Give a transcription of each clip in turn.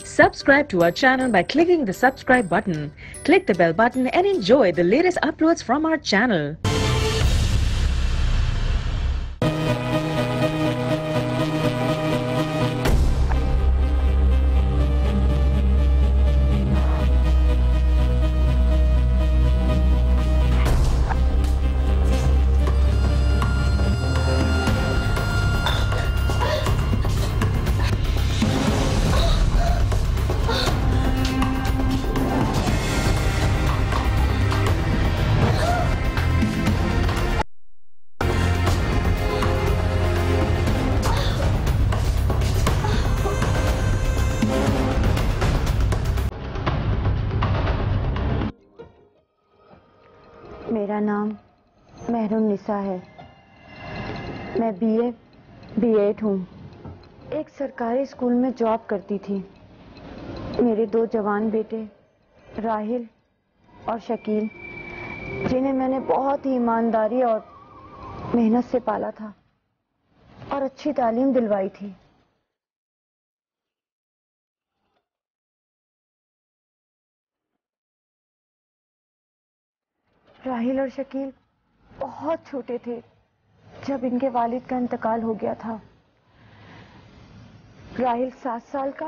Subscribe to our channel by clicking the subscribe button. Click the bell button and enjoy the latest uploads from our channel. मेरा नाम मेहरुन्निसा है। मैं B.Ed हूँ। एक सरकारी school में जॉब करती थी। मेरे 2 जवान बेटे राहिल और शकील, जिन्हें मैंने बहुत ही ईमानदारी और मेहनत से पाला था और अच्छी तालीम दिलवाई थी। राहिल और शकील बहुत छोटे थे जब इनके वालिद का इंतकाल हो गया था। राहिल 7 साल का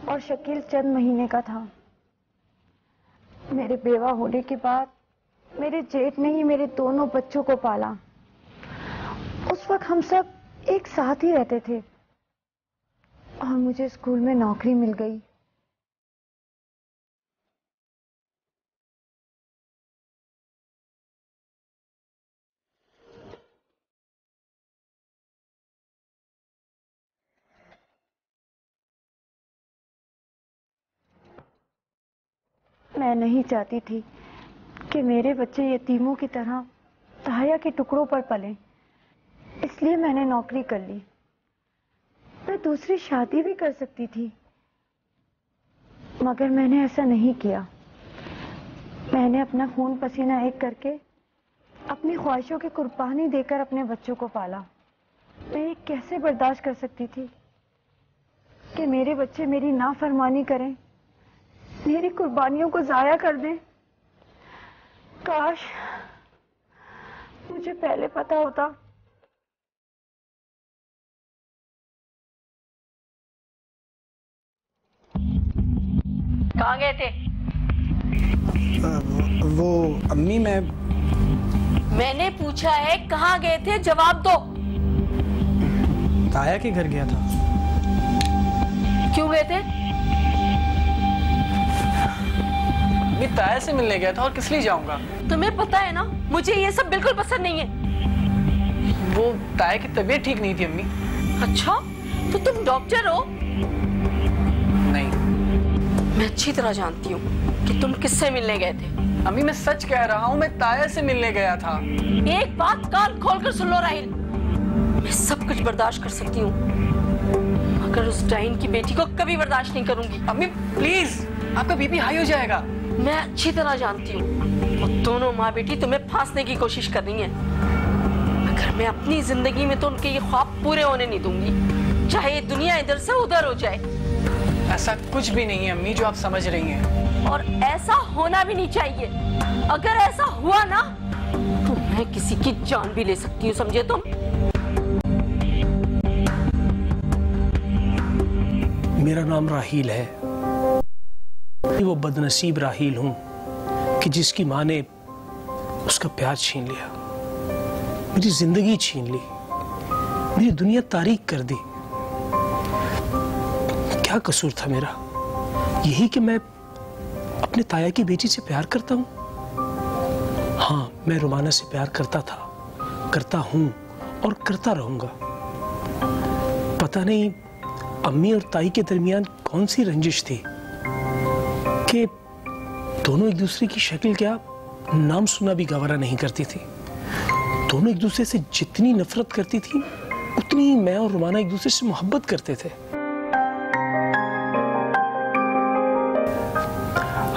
और शकील चंद महीने का था। मेरे बेवा होने के बाद मेरे जेठ ने ही मेरे दोनों बच्चों को पाला। उस वक्त हम सब एक साथ ही रहते थे और मुझे स्कूल में नौकरी मिल गई। मैं नहीं चाहती थी कि मेरे बच्चे यतीमों की तरह ताया के टुकड़ों पर पलें, इसलिए मैंने नौकरी कर ली। मैं दूसरी शादी भी कर सकती थी, मगर मैंने ऐसा नहीं किया। मैंने अपना खून पसीना एक करके अपनी ख्वाहिशों की कुर्बानी देकर अपने बच्चों को पाला। मैं ये कैसे बर्दाश्त कर सकती थी कि मेरे बच्चे मेरी नाफरमानी करें, मेरी कुर्बानियों को जाया कर दें। काश मुझे पहले पता होता। कहाँ गए थे? वो अम्मी, मैंने पूछा है कहाँ गए थे, जवाब दो। ताया के घर गया था। क्यों गए थे? मैं ताया से मिलने गया था, और किस लिए जाऊंगा? तुम्हें पता है ना, मुझे ये सब बिल्कुल पसंद नहीं है। वो ताया की तबीयत ठीक नहीं थी अम्मी। अच्छा, तो तुम डॉक्टर हो? नहीं। मैं अच्छी तरह जानती हूँ कि तुम किससे मिलने गए थे। अम्मी मैं सच कह रहा हूँ, मैं ताया से मिलने गया था। एक बात कान खोलकर सुन लो राहिल, मैं सब कुछ बर्दाश्त कर सकती हूँ, मगर उस डाइन की बेटी को कभी बर्दाश्त नहीं करूंगी। अम्मी प्लीज, आपका बीपी हाई हो जाएगा। मैं अच्छी तरह जानती हूँ वो दोनों माँ बेटी तुम्हें फांसने की कोशिश कर रही हैं, मगर मैं अपनी जिंदगी में तो उनके ये ख्वाब पूरे होने नहीं दूंगी, चाहे ये दुनिया इधर से उधर हो जाए। ऐसा कुछ भी नहीं है अम्मी जो आप समझ रही हैं। और ऐसा होना भी नहीं चाहिए। अगर ऐसा हुआ ना तो मैं किसी की जान भी ले सकती हूँ, समझे तुम? मेरा नाम राहील है। वो बदनसीब राहील हूं कि जिसकी माँ ने उसका प्यार छीन लिया, मेरी जिंदगी छीन ली, मेरी दुनिया तारीक कर दी। क्या कसूर था मेरा? यही कि मैं अपने ताया की बेटी से प्यार करता हूं। हाँ, मैं रुमाना से प्यार करता था, करता हूं और करता रहूंगा। पता नहीं अम्मी और ताई के दरमियान कौन सी रंजिश थी कि दोनों एक दूसरे की शक्ल क्या नाम सुना भी गवारा नहीं करती थी। दोनों एक दूसरे से जितनी नफरत करती थी, उतनी ही मैं और रुमाना एक दूसरे से मोहब्बत करते थे।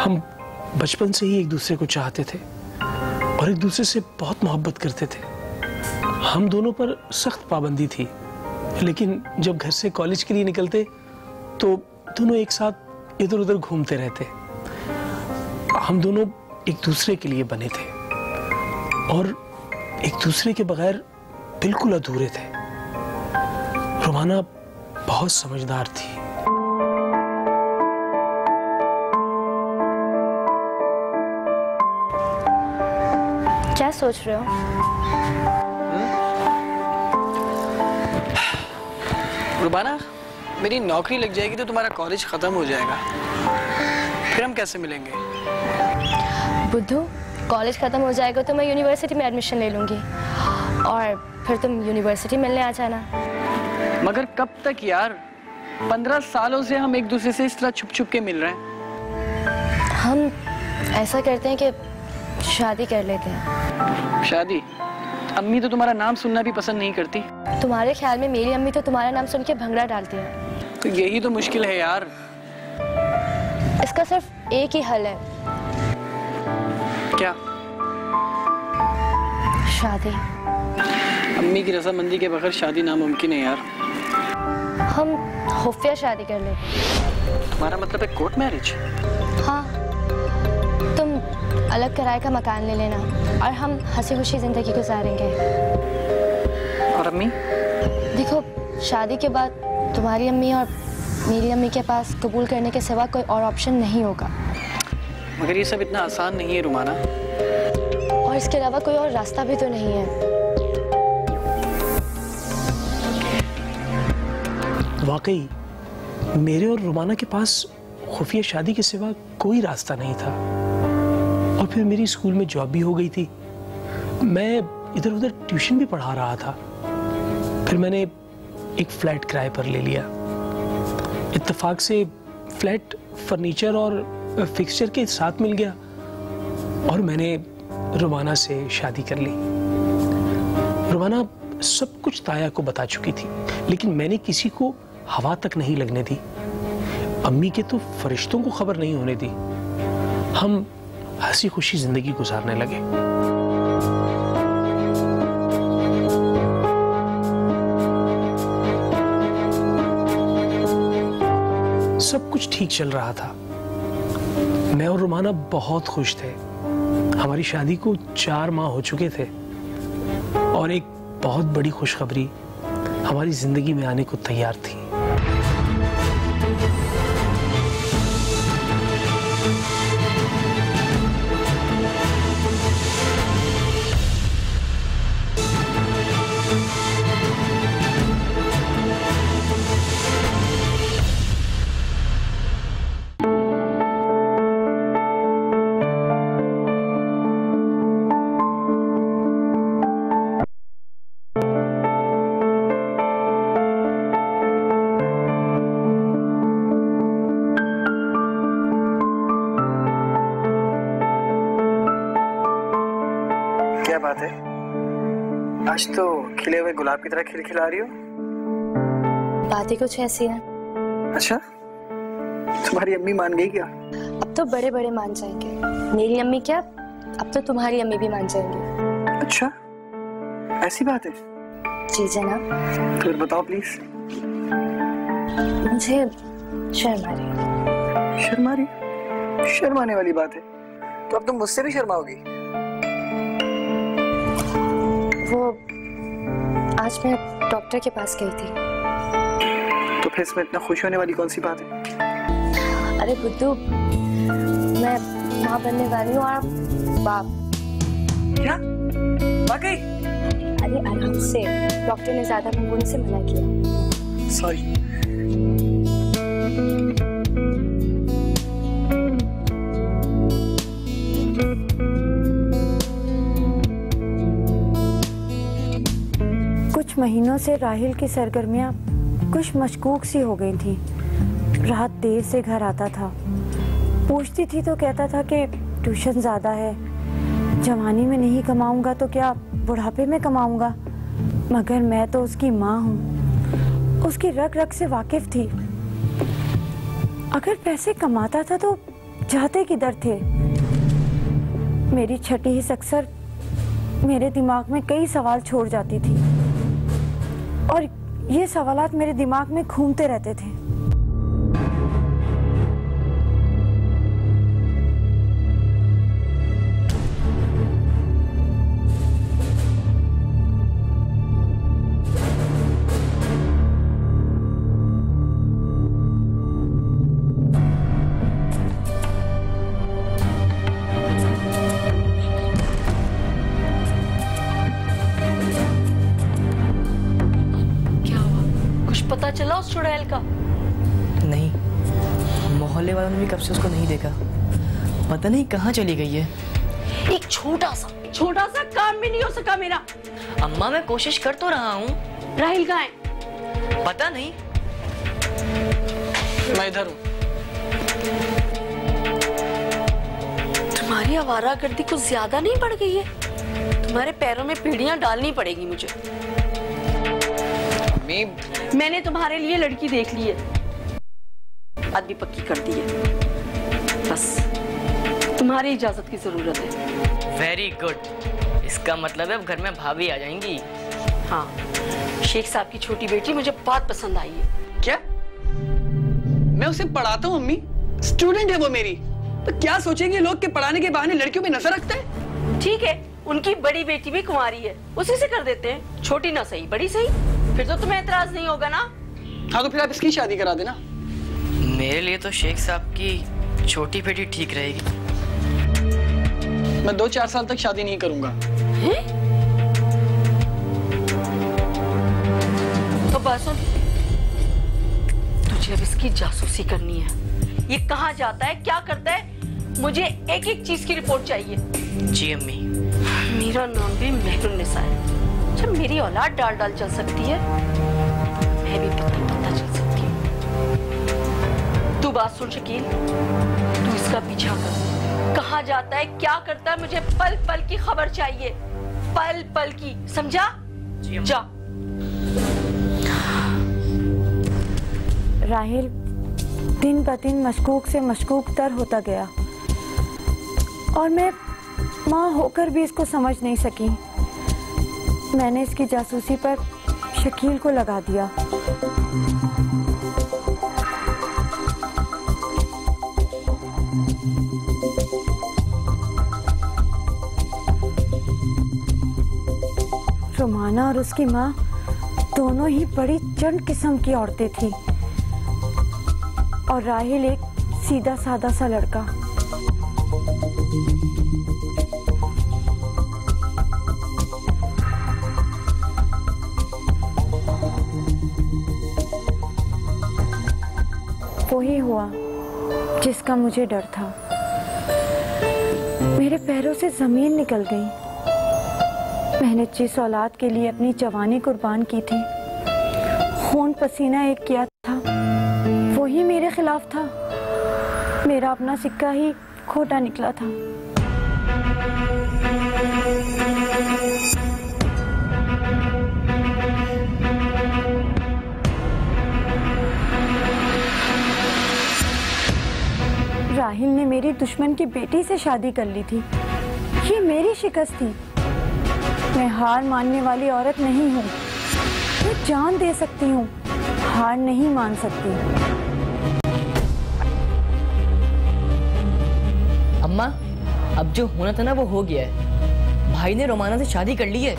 हम बचपन से ही एक दूसरे को चाहते थे और एक दूसरे से बहुत मोहब्बत करते थे। हम दोनों पर सख्त पाबंदी थी, लेकिन जब घर से कॉलेज के लिए निकलते तो दोनों एक साथ इधर उधर घूमते रहते। हम दोनों एक दूसरे के लिए बने थे और एक दूसरे के बगैर बिल्कुल अधूरे थे। रुमाना बहुत समझदार थी। क्या सोच रहे हो? रुमाना, मेरी नौकरी लग जाएगी तो तुम्हारा कॉलेज खत्म हो जाएगा, फिर हम कैसे मिलेंगे? बुद्धू, कॉलेज खत्म हो जाएगा तो मैं यूनिवर्सिटी में एडमिशन ले लूंगी और फिर तुम यूनिवर्सिटी मिलने आ जाना। मगर कब तक यार? 15 सालों से हम एक दूसरे से इस तरह छुप छुप के मिल रहे हैं। हम ऐसा करते हैं कि शादी कर लेते हैं। शादी? अम्मी तो तुम्हारा नाम सुनना भी पसंद नहीं करती। तुम्हारे ख्याल में मेरी अम्मी तो तुम्हारा नाम सुन के भंगड़ा डालती है। तो यही तो मुश्किल है यार। इसका सिर्फ एक ही हल है। क्या? शादी। अम्मी की रजामंदी के बगैर शादी नामुमकिन है यार। हम खुफिया शादी कर लेते। तुम्हारा मतलब है कोर्ट मैरिज? हाँ, तुम अलग किराए का मकान ले लेना और हम हंसी खुशी जिंदगी गुजारेंगे। और अम्मी? देखो, शादी के बाद तुम्हारी अम्मी और मेरी अम्मी के पास कबूल करने के सिवा कोई और ऑप्शन नहीं होगा। मगर ये सब इतना आसान नहीं है रुमाना। और इसके अलावा कोई और रास्ता भी तो नहीं है। वाकई मेरे और रुमाना के पास खुफिया शादी के सिवा कोई रास्ता नहीं था। और फिर मेरी स्कूल में जॉब भी हो गई थी। मैं इधर उधर ट्यूशन भी पढ़ा रहा था। फिर मैंने एक फ्लैट किराए पर ले लिया। इत्तेफाक से फ्लैट फर्नीचर और फिक्सचर के साथ मिल गया और मैंने रुमाना से शादी कर ली। रुमाना सब कुछ ताया को बता चुकी थी, लेकिन मैंने किसी को हवा तक नहीं लगने दी। अम्मी के तो फरिश्तों को खबर नहीं होने दी। हम हंसी खुशी जिंदगी गुजारने लगे। सब कुछ ठीक चल रहा था। मैं और रुमाना बहुत खुश थे। हमारी शादी को 4 माह हो चुके थे और एक बहुत बड़ी खुशखबरी हमारी जिंदगी में आने को तैयार थी। क्या बात है? आज तो खिले हुए गुलाब की तरह खिलखिला रही हो। बातें कुछ ऐसी हैं। अच्छा, तुम्हारी अम्मी मान गई क्या? अब तो बड़े बड़े मान जाएंगे। मेरी अम्मी क्या, अब तो तुम्हारी अम्मी भी मान जाएंगी। अच्छा, ऐसी बात है? जी जनाब। फिर बताओ प्लीज। मुझे शर्म आ रही है। शर्म आ रही? शर्माने वाली बात है। तो अब तुम मुझसे भी शर्माओगी? वो आज मैं डॉक्टर के पास गई थी। तो फिर इसमें इतना खुश होने वाली कौन सी बात है? अरे बुद्धू, मैं माँ बनने वाली हूँ और बाप। क्या? वाकई? अरे आराम से, डॉक्टर ने ज्यादा बोलने से मना किया। सॉरी। कुछ महीनों से राहिल की सरगर्मियां कुछ मशकूक सी हो गई थी। रात देर से घर आता था, पूछती थी तो कहता था कि ट्यूशन ज़्यादा है, जवानी में नहीं कमाऊंगा तो क्या बुढ़ापे में कमाऊंगा। मगर मैं तो उसकी माँ हूँ, उसकी रग रग से वाकिफ थी। अगर पैसे कमाता था तो जाते किधर थे। मेरी छठी हिस्स अक्सर मेरे दिमाग में कई सवाल छोड़ जाती थी और ये सवालात मेरे दिमाग में घूमते रहते थे। चला उस चुड़ैल का? नहीं, मोहल्ले वालों ने भी कब से उसको नहीं देखा, पता नहीं कहाँ चली गई है। एक छोटा सा काम भी नहीं हो सका मेरा। अम्मा मैं कोशिश कर तो रहा हूँ। राहिल कहाँ है? पता नहीं। मैं इधर हूँ। तुम्हारी आवारागर्दी कुछ ज्यादा नहीं बढ़ गई है? तुम्हारे पैरों में पीढ़ियां डालनी पड़ेगी मुझे। मैंने तुम्हारे लिए लड़की देख ली है, आदमी पक्की कर दी है, बस तुम्हारी इजाजत की जरूरत है। वेरी गुड, इसका मतलब है अब घर में भाभी आ जाएंगी। हाँ, शेख साहब की छोटी बेटी मुझे बहुत पसंद आई है। क्या? मैं उसे पढ़ाता हूँ अम्मी, स्टूडेंट है वो मेरी। तो क्या सोचेंगे लोग कि पढ़ाने के बहाने लड़कियों पे नजर रखते हैं? ठीक है, उनकी बड़ी बेटी भी कुंवारी है, उसी से कर देते हैं। छोटी ना सही, बड़ी सही, फिर तो तुम्हें एतराज नहीं होगा ना? हाँ, तो फिर आप इसकी शादी करा देना। मेरे लिए तो शेख साहब की छोटी बेटी ठीक रहेगी। मैं 2-4 साल तक शादी नहीं करूंगा। तो बस सुन, तुझे अब इसकी जासूसी करनी है। ये कहाँ जाता है, क्या करता है, मुझे एक एक चीज की रिपोर्ट चाहिए। जी अम्मी। मेरा नाम भी मेहरुन्निसा है। जब मेरी औलाद डाल डाल चल सकती है, मैं भी पत्ता चल सकती हूँ। तू बात सुन शकील, तू इसका पीछा कर। कहाँ जाता है, क्या करता है, मुझे पल पल की खबर चाहिए, पल पल की, समझा? जा। राहिल दिन ब दिन मशकूक से मशकूक तर होता गया और मैं माँ होकर भी इसको समझ नहीं सकी। मैंने इसकी जासूसी पर शकील को लगा दिया। रुमाना और उसकी माँ दोनों ही बड़ी चंड किस्म की औरतें थी और राहिल एक सीधा साधा सा लड़का। वही हुआ जिसका मुझे डर था। मेरे पैरों से जमीन निकल गई। मैंने जिस औलाद के लिए अपनी जवानी कुर्बान की थी, खून पसीना एक किया था, वही मेरे खिलाफ था। मेरा अपना सिक्का ही खोटा निकला था। राहिल ने मेरी दुश्मन की बेटी से शादी कर ली थी। ये मेरी शिकस्त थी। मैं हार मानने वाली औरत नहीं हूँ। मैं जान दे सकती हूँ, हार नहीं मान सकती। अम्मा, अब जो होना था ना वो हो गया है। भाई ने रोमाना से शादी कर ली है।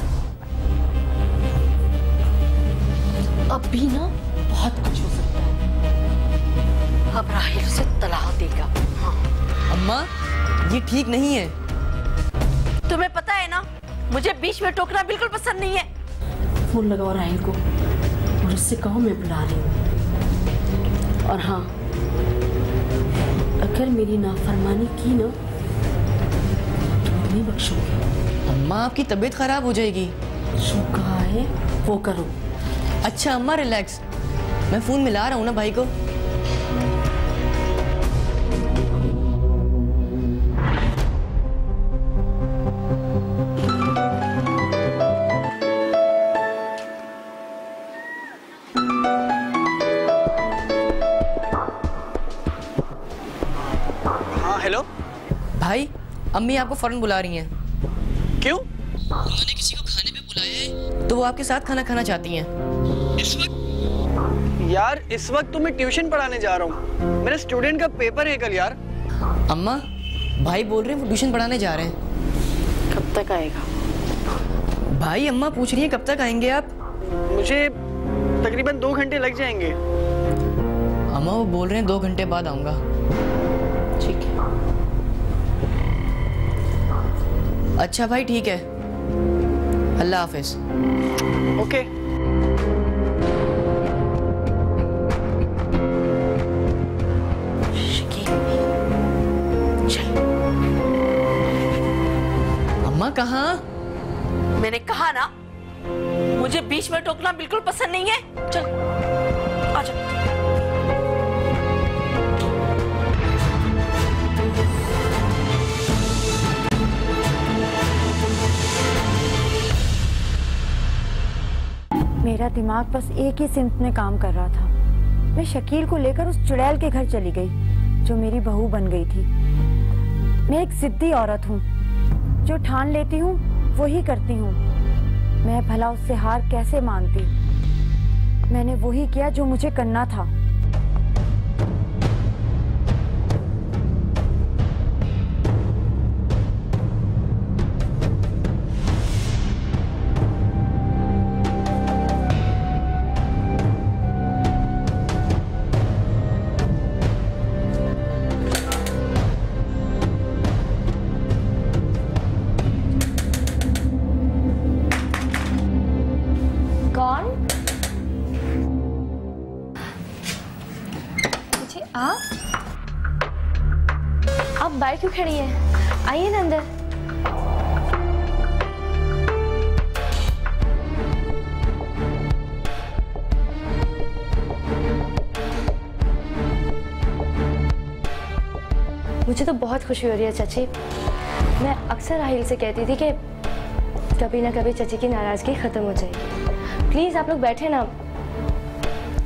अब भी ना बहुत कुछ हो सकता है। अब राहिल उसे तलाक देगा। हाँ। अम्मा, ये ठीक नहीं है। तुम्हें पता है ना, मुझे बीच में टोकना बिल्कुल पसंद नहीं है। फोन लगाओ राहिल को और उससे कहो मैं बुला रही हूँ। और हाँ, अगर मेरी नाफरमानी की ना तो नहीं बख्शूंगी। अम्मा, आपकी तबीयत खराब हो जाएगी। जो कहा है वो करो। अच्छा अम्मा, रिलैक्स, मैं फोन मिला रहा हूँ ना भाई को। हेलो भाई, अम्मी आपको फौरन बुला रही हैं। क्यों? उन्होंने किसी को खाने पे बुलाया है, तो वो आपके साथ खाना खाना चाहती हैं। इस वक्त? यार इस वक्त तो मैं ट्यूशन पढ़ाने जा रहा हूँ। मेरे स्टूडेंट का पेपर है कल यार। अम्मा, भाई बोल रहे हैं वो ट्यूशन पढ़ाने जा रहे हैं। कब तक आएगा? भाई अम्मा पूछ रही हैं कब तक आएंगे आप? मुझे तकरीबन 2 घंटे लग जाएंगे। अम्मा वो बोल रहे हैं 2 घंटे बाद आऊंगा। ठीक है। अच्छा भाई ठीक है, अल्लाह हाफिज। ओके। कहाँ? मैंने कहा ना, मुझे बीच में टोकना बिल्कुल पसंद नहीं है। चल आजा। मेरा दिमाग बस एक ही सिमत में काम कर रहा था। मैं शकील को लेकर उस चुड़ैल के घर चली गई जो मेरी बहू बन गई थी। मैं एक जिद्दी औरत हूँ, जो ठान लेती हूँ वही करती हूँ। मैं भला उससे हार कैसे मानती? मैंने वही किया जो मुझे करना था। आप बाइक क्यों खड़ी हैं? आइए ना अंदर। मुझे तो बहुत खुशी हो रही है चाची। मैं अक्सर राहिल से कहती थी कि कभी ना कभी चाची की नाराजगी खत्म हो जाएगी। प्लीज आप लोग बैठे ना।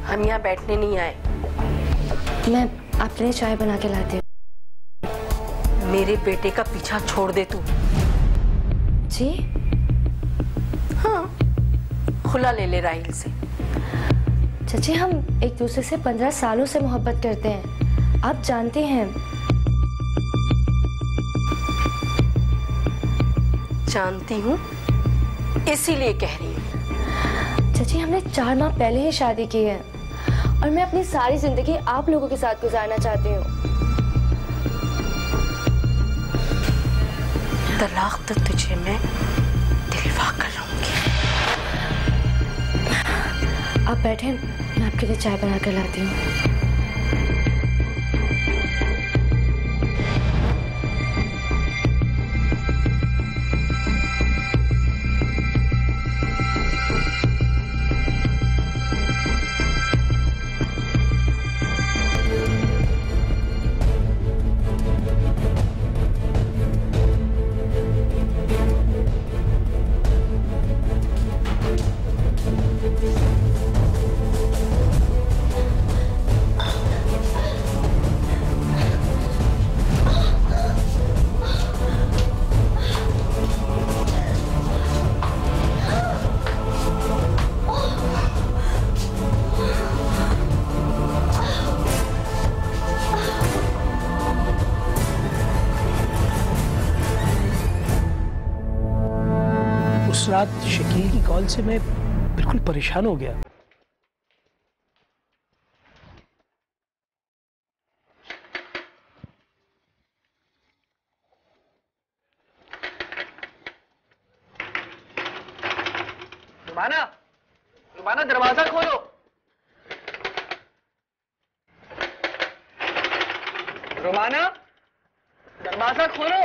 हम यहाँ बैठने नहीं आए। मैं आपके लिए चाय बना के लाती हूँ। मेरे बेटे का पीछा छोड़ दे तू। जी? हाँ, खुला ले ले राहिल से। चाची हम एक दूसरे से 15 सालों से मोहब्बत करते हैं, आप जानते हैं। जानती हूँ, इसीलिए कह रही हूँ। चाची हमने 4 माह पहले ही शादी की है और मैं अपनी सारी जिंदगी आप लोगों के साथ गुजारना चाहती हूँ। तलाक तो तुझे मैं दिलवा कर लूंगी। आप बैठे, मैं आपके लिए चाय बना कर लाती हूँ। उस रात शकील की कॉल से मैं बिल्कुल परेशान हो गया। रुमाना, रुमाना दरवाजा खोलो। रुमाना, दरवाजा खोलो।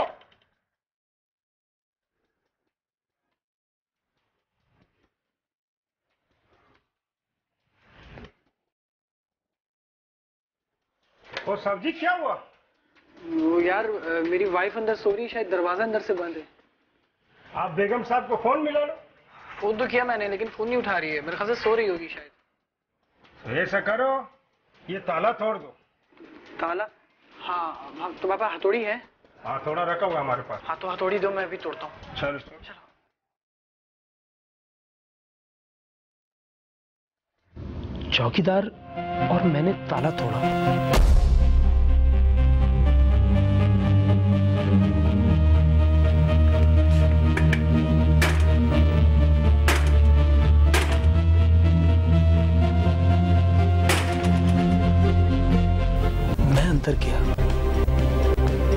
वो सब्जी क्या हुआ? वो यार मेरी वाइफ अंदर सो रही, शायद दरवाजा अंदर से बंद है। आप बेगम साहब को फोन मिला लो। फोन तो किया मैंने, लेकिन फोन नहीं उठा रही है। मेरे ख्याल से सो रही होगी शायद। तो ऐसा करो, ये ताला तोड़ दो। ताला? हाँ, तुम्हारे पास हथौड़ी है? हाँ, थोड़ा रखा हुआ हमारे पास। हाँ तो हथौड़ी दो, मैं अभी तोड़ता हूँ। चलो चलो। चौकीदार और मैंने ताला तोड़ा। मैं अंदर गया।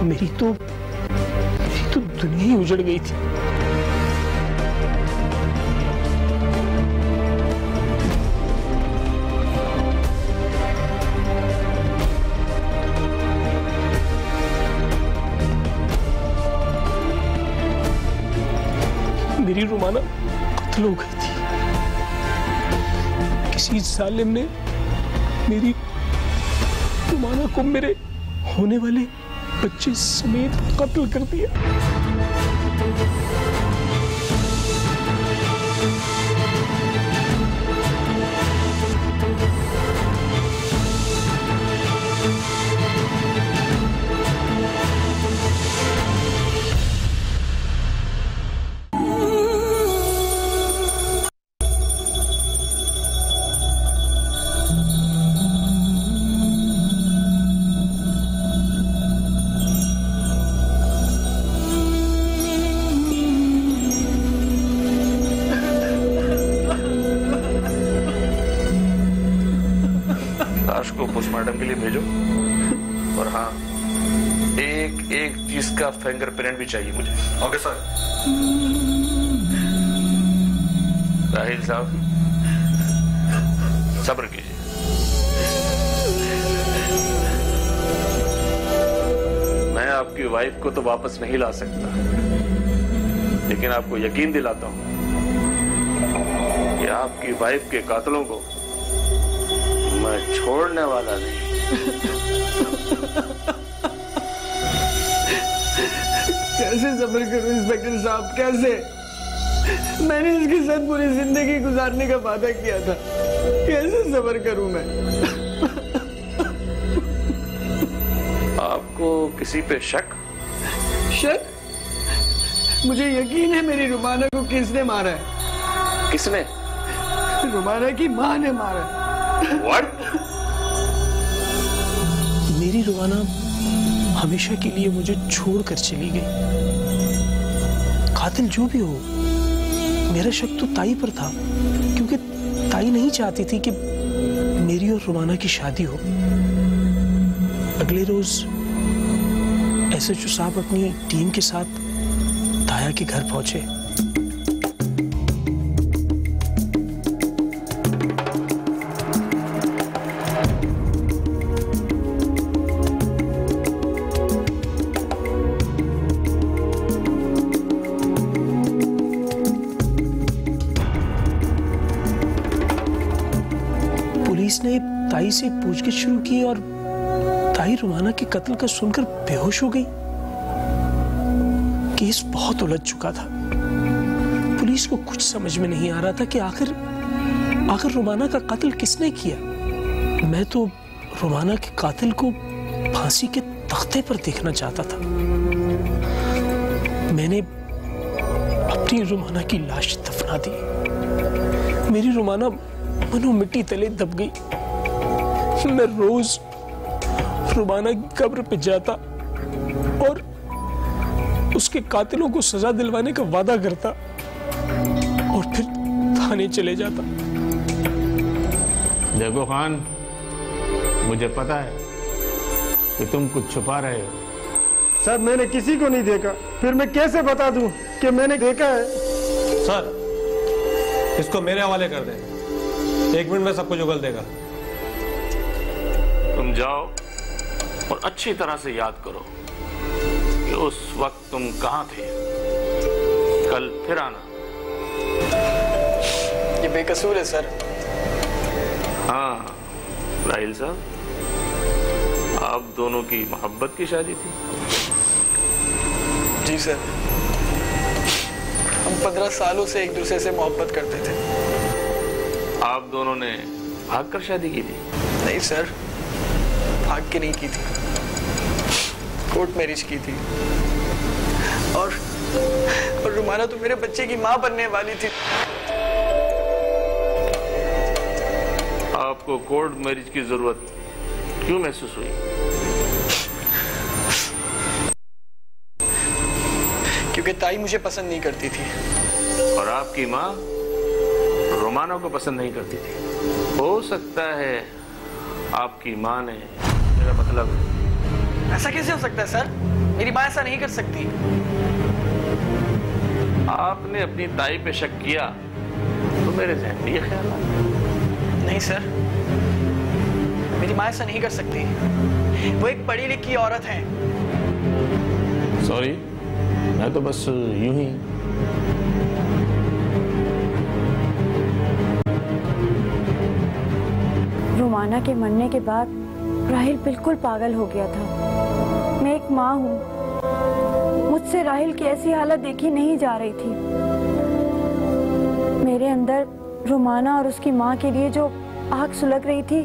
मेरी तो दुनिया ही उजड़ गई थी। मेरी रुमाना कत्ल हो गई थी। किसी जालिम ने मेरी रुमाना को मेरे होने वाले बच्चे समेत कत्ल कर दिया। लाश को पोस्टमार्टम के लिए भेजो, और हाँ, एक एक चीज का फिंगरप्रिंट भी चाहिए मुझे। Okay sir. राहिल साहब, सब्र कीजिए। मैं आपकी वाइफ को तो वापस नहीं ला सकता, लेकिन आपको यकीन दिलाता हूं कि आपकी वाइफ के कातलों को मैं छोड़ने वाला नहीं। कैसे सब्र करूं इंस्पेक्टर साहब, कैसे? मैंने इसके साथ पूरी जिंदगी गुजारने का वादा किया था, कैसे सब्र करूं मैं? आपको किसी पे शक? शक? मुझे यकीन है मेरी रुमाना को किसने मारा है। किसने? रुमाना की माँ ने मारा है। What? मेरी रुमाना हमेशा के लिए मुझे छोड़कर चली गई। कातिल जो भी हो, मेरा शक तो ताई पर था, क्योंकि ताई नहीं चाहती थी कि मेरी और रुमाना की शादी हो। अगले रोज एसएचओ साहब अपनी टीम के साथ ताया के घर पहुंचे। पुलिस ने ताई से पूछगिछ शुरू की और ताई रुमाना के कत्ल का सुनकर बेहोश हो गई। केस बहुत उलझ चुका था। पुलिस को कुछ समझ में नहीं आ रहा था कि आखिर रुमाना का कत्ल किसने किया। मैं तो रुमाना के कातिल को फांसी के तख्ते पर देखना चाहता था। मैंने अपनी रुमाना की लाश दफना दी। मेरी रुमाना मनो मिट्टी तले दब गई। मैं रोज रुमाना की कब्र पे जाता और उसके कातिलों को सजा दिलवाने का वादा करता और फिर थाने चले जाता। देखो खान, मुझे पता है कि तुम कुछ छुपा रहे हो। सर, मैंने किसी को नहीं देखा, फिर मैं कैसे बता दूं कि मैंने देखा है? सर, इसको मेरे हवाले कर दें, 1 मिनट में सब कुछ उगल देगा। तुम जाओ और अच्छी तरह से याद करो कि उस वक्त तुम कहां थे। कल फिर आना। ये बेकसूर है सर। हाँ राहिल साहब, आप दोनों की मोहब्बत की शादी थी। जी सर, हम 15 सालों से एक दूसरे से मोहब्बत करते थे। आप दोनों ने भाग कर शादी की थी? नहीं सर, भाग के नहीं की थी, कोर्ट मैरिज की थी। और रुमाना तो मेरे बच्चे की माँ बनने वाली थी। आपको कोर्ट मैरिज की जरूरत क्यों महसूस हुई? क्योंकि ताई मुझे पसंद नहीं करती थी। और आपकी माँ रुमाना को पसंद नहीं करती थी। हो सकता है आपकी माँ ने, मेरा मतलब। ऐसा कैसे हो सकता है सर? मेरी माँ ऐसा नहीं कर सकती। आपने अपनी ताई पे शक किया तो मेरे ज़हन में ये ख्याल आया। नहीं सर, मेरी माँ ऐसा नहीं कर सकती। वो एक पढ़ी लिखी औरत है। सॉरी, मैं तो बस यूं ही। रुमाना के मरने के बाद राहिल बिल्कुल पागल हो गया था। मैं एक माँ हूँ, मुझसे राहिल की ऐसी हालत देखी नहीं जा रही थी। मेरे अंदर रुमाना और उसकी माँ के लिए जो आग सुलग रही थी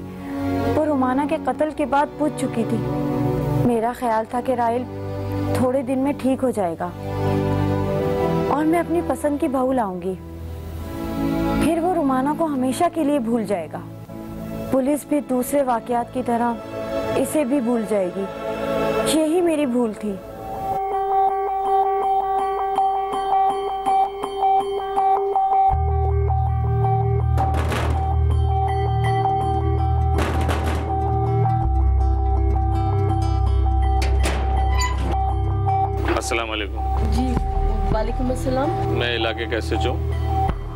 वो रुमाना के कत्ल के बाद बुझ चुकी थी। मेरा ख्याल था कि राहिल थोड़े दिन में ठीक हो जाएगा और मैं अपनी पसंद की बहू लाऊंगी। फिर वो रुमाना को हमेशा के लिए भूल जाएगा। पुलिस भी दूसरे वाकयात की तरह इसे भी भूल जाएगी। यही मेरी भूल थी। अस्सलाम वालेकुम। जी वालेकुम अस्सलाम। मैं इलाके का SHO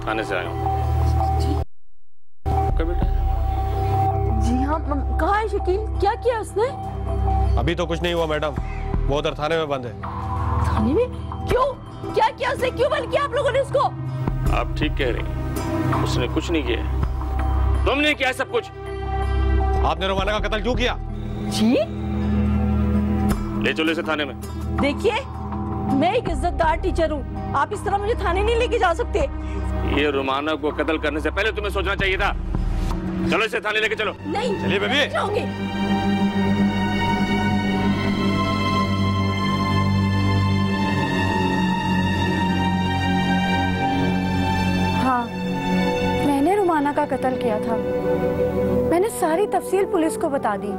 थाने से आया हूँ। जी हाँ, कहाँ है शकील? क्या किया उसने? अभी तो कुछ नहीं हुआ मैडम, वो उधर थाने में बंद है। थाने में? क्यों? क्या किया उसने? क्यों बंद किया आप लोगों ने उसको? आप ठीक कह रही हैं, उसने कुछ नहीं किया। तुमने किया सब कुछ। आपने रुमाना का कत्ल क्यों किया? जी? ले चलो इसे थाने में। देखिए, मैं एक इज्जतदार टीचर हूँ, आप इस तरह मुझे थाने नहीं लेके जा सकते। ये रुमाना को कत्ल करने से पहले तुम्हें सोचना चाहिए था। चलो इसे थाने लेके चलो। नहीं, चलिए बेबी। जाऊंगी। हाँ, मैंने रुमाना का कत्ल किया था। मैंने सारी तफसील पुलिस को बता दी।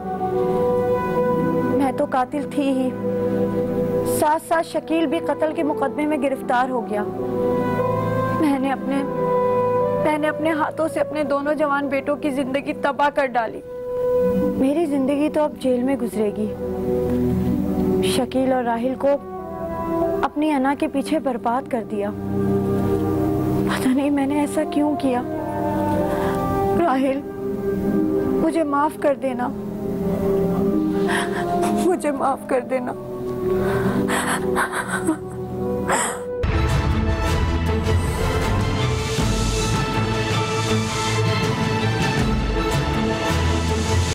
मैं तो कातिल थी ही, साथ साथ शकील भी कत्ल के मुकदमे में गिरफ्तार हो गया। मैंने अपने हाथों से अपने दोनों जवान बेटों की जिंदगी तबाह कर डाली। मेरी जिंदगी तो अब जेल में गुजरेगी। शकील और राहिल को अपनी अना के पीछे बर्बाद कर दिया। पता नहीं मैंने ऐसा क्यों किया। राहिल, मुझे माफ कर देना, मुझे माफ कर देना।